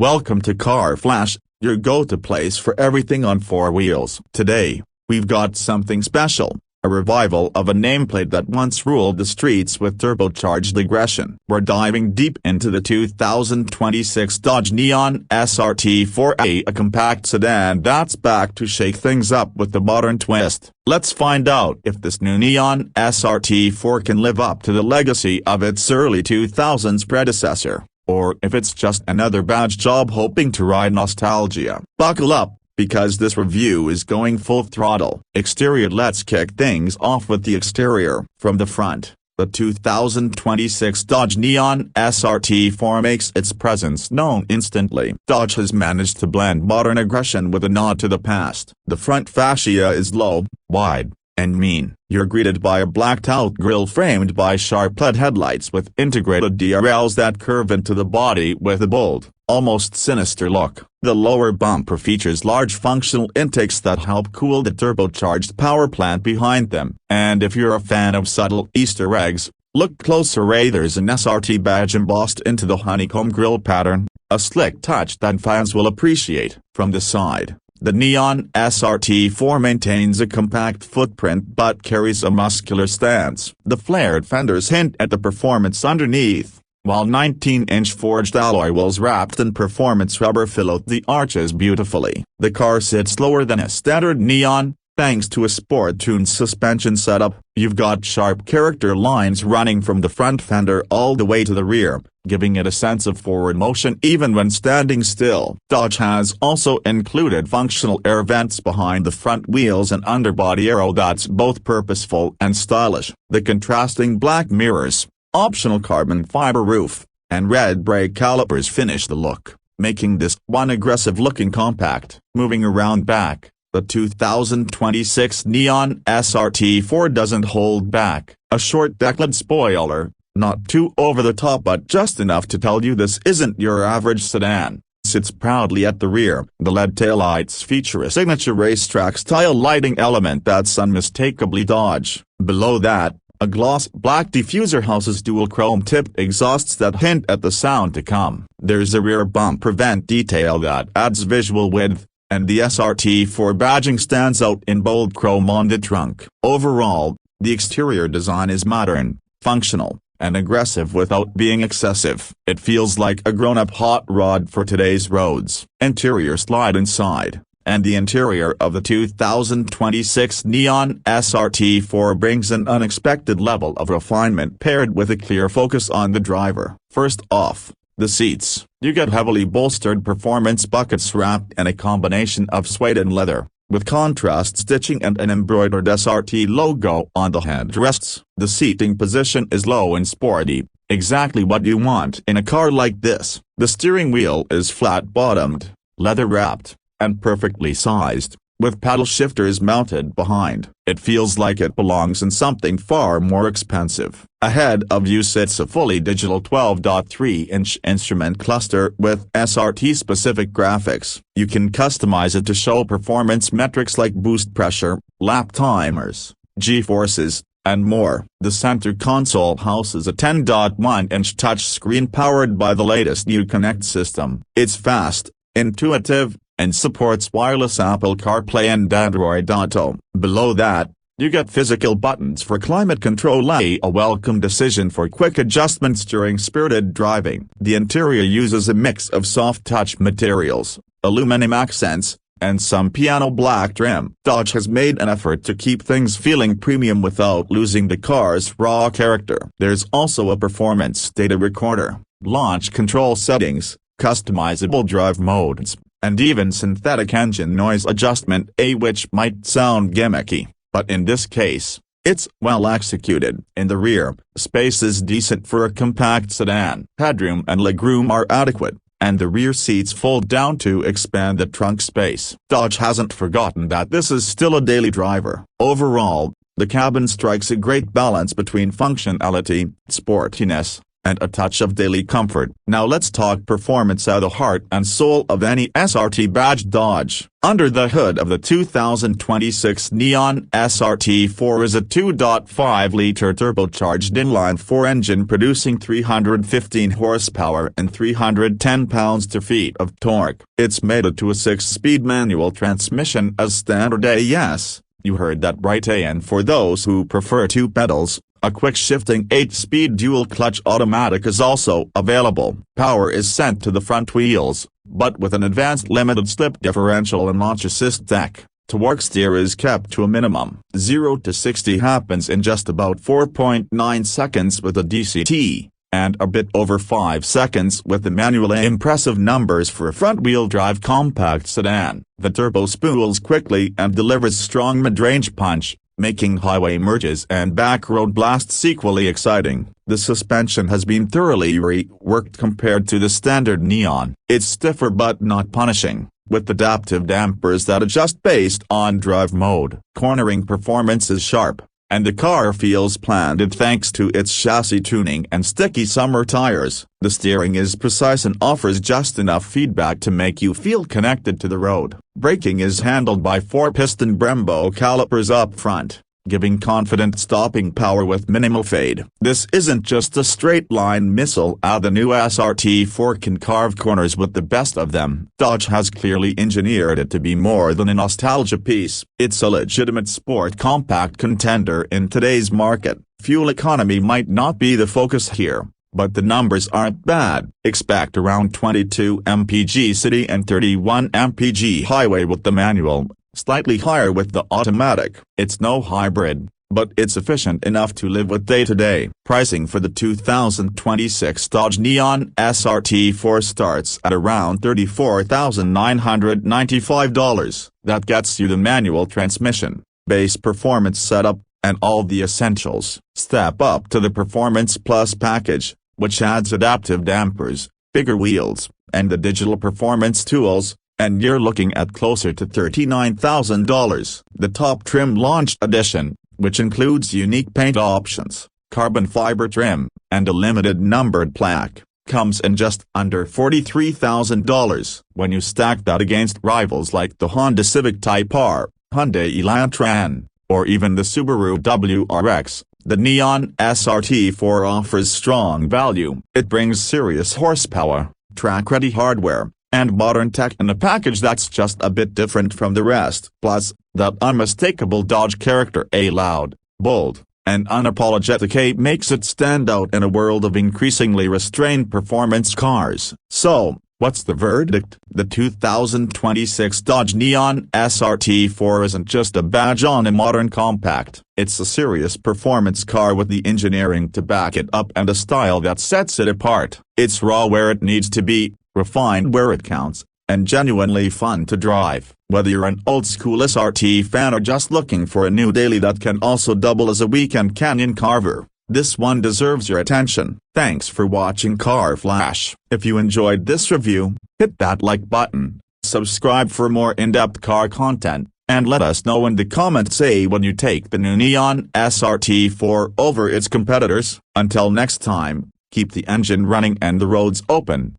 Welcome to Car Flash, your go-to place for everything on four wheels. Today, we've got something special, a revival of a nameplate that once ruled the streets with turbocharged aggression. We're diving deep into the 2026 Dodge Neon SRT4, a compact sedan that's back to shake things up with the modern twist. Let's find out if this new Neon SRT4 can live up to the legacy of its early 2000s predecessor, or if it's just another badge job hoping to ride nostalgia. Buckle up, because this review is going full throttle. Exterior. Let's kick things off with the exterior. From the front, the 2026 Dodge Neon SRT4 makes its presence known instantly. Dodge has managed to blend modern aggression with a nod to the past. The front fascia is low, wide, and mean. You're greeted by a blacked-out grille framed by sharp LED headlights with integrated DRLs that curve into the body with a bold, almost sinister look. The lower bumper features large functional intakes that help cool the turbocharged power plant behind them. And if you're a fan of subtle Easter eggs, look closer. There's an SRT badge embossed into the honeycomb grille pattern, a slick touch that fans will appreciate. From the side, the Neon SRT4 maintains a compact footprint but carries a muscular stance. The flared fenders hint at the performance underneath, while 19-inch forged alloy wheels wrapped in performance rubber fill out the arches beautifully. The car sits lower than a standard Neon, thanks to a sport-tuned suspension setup. You've got sharp character lines running from the front fender all the way to the rear, giving it a sense of forward motion even when standing still. Dodge has also included functional air vents behind the front wheels and underbody aero that's both purposeful and stylish. The contrasting black mirrors, optional carbon fiber roof, and red brake calipers finish the look, making this one aggressive-looking compact. Moving around back, the 2026 Neon SRT4 doesn't hold back. A short decked spoiler, not too over the top but just enough to tell you this isn't your average sedan, sits proudly at the rear. The LED taillights feature a signature racetrack-style lighting element that's unmistakably Dodge. Below that, a gloss black diffuser houses dual chrome-tipped exhausts that hint at the sound to come. There's a rear bumper vent detail that adds visual width, and the SRT4 badging stands out in bold chrome on the trunk. Overall, the exterior design is modern, functional, and aggressive without being excessive. It feels like a grown-up hot rod for today's roads. Interior. Slide inside, and the interior of the 2026 Neon SRT4 brings an unexpected level of refinement paired with a clear focus on the driver. First off, the seats. You get heavily bolstered performance buckets wrapped in a combination of suede and leather, with contrast stitching and an embroidered SRT logo on the headrests. The seating position is low and sporty, exactly what you want in a car like this. The steering wheel is flat-bottomed, leather-wrapped, and perfectly sized, with paddle shifters mounted behind. It feels like it belongs in something far more expensive. Ahead of you sits a fully digital 12.3-inch instrument cluster with SRT-specific graphics. You can customize it to show performance metrics like boost pressure, lap timers, G-forces, and more. The center console houses a 10.1-inch touchscreen powered by the latest Uconnect system. It's fast, intuitive, and supports wireless Apple CarPlay and Android Auto. Below that, you get physical buttons for climate control, a welcome decision for quick adjustments during spirited driving. The interior uses a mix of soft-touch materials, aluminum accents, and some piano black trim. Dodge has made an effort to keep things feeling premium without losing the car's raw character. There's also a performance data recorder, launch control settings, customizable drive modes, and even synthetic engine noise adjustment, which might sound gimmicky, but in this case, it's well executed. In the rear, space is decent for a compact sedan. Headroom and legroom are adequate, and the rear seats fold down to expand the trunk space. Dodge hasn't forgotten that this is still a daily driver. Overall, the cabin strikes a great balance between functionality, sportiness, and a touch of daily comfort. Now let's talk performance at the heart and soul of any SRT badged Dodge. Under the hood of the 2026 Neon SRT4 is a 2.5-liter turbocharged inline-4 engine producing 315 horsepower and 310 pounds-feet of torque. It's mated to a 6-speed manual transmission as standard. Yes, you heard that right, and for those who prefer 2 pedals, a quick-shifting 8-speed dual-clutch automatic is also available. Power is sent to the front wheels, but with an advanced limited-slip differential and launch assist tech, torque steer is kept to a minimum. 0 to 60 happens in just about 4.9 seconds with a DCT, and a bit over 5 seconds with the manual. Impressive numbers for a front-wheel drive compact sedan. The turbo spools quickly and delivers strong mid-range punch, making highway merges and back-road blasts equally exciting. The suspension has been thoroughly reworked compared to the standard Neon. It's stiffer but not punishing, with adaptive dampers that adjust based on drive mode. Cornering performance is sharp, and the car feels planted thanks to its chassis tuning and sticky summer tires. The steering is precise and offers just enough feedback to make you feel connected to the road. Braking is handled by 4-piston Brembo calipers up front, giving confident stopping power with minimal fade. This isn't just a straight-line missile. The new SRT4 can carve corners with the best of them. Dodge has clearly engineered it to be more than a nostalgia piece. It's a legitimate sport compact contender in today's market. Fuel economy might not be the focus here, but the numbers aren't bad. Expect around 22 mpg city and 31 mpg highway with the manual, slightly higher with the automatic. It's no hybrid, but it's efficient enough to live with day to day. Pricing for the 2026 Dodge Neon SRT4 starts at around $34,995. That gets you the manual transmission, base performance setup, and all the essentials. Step up to the Performance Plus package, which adds adaptive dampers, bigger wheels, and the digital performance tools, and you're looking at closer to $39,000. The top trim launched edition, which includes unique paint options, carbon fiber trim, and a limited numbered plaque, comes in just under $43,000. When you stack that against rivals like the Honda Civic Type R, Hyundai Elantra N, or even the Subaru WRX, the Neon SRT4 offers strong value. It brings serious horsepower, track-ready hardware, and modern tech in a package that's just a bit different from the rest. Plus, that unmistakable Dodge character, a loud, bold, and unapologetic makes it stand out in a world of increasingly restrained performance cars. So, what's the verdict? The 2026 Dodge Neon SRT4 isn't just a badge on a modern compact. It's a serious performance car with the engineering to back it up and a style that sets it apart. It's raw where it needs to be, refined where it counts, and genuinely fun to drive. Whether you're an old-school SRT fan or just looking for a new daily that can also double as a weekend canyon carver, this one deserves your attention. Thanks for watching Car Flash. If you enjoyed this review, hit that like button, subscribe for more in-depth car content, and let us know in the comments when you take the new Neon SRT4 over its competitors. Until next time, keep the engine running and the roads open.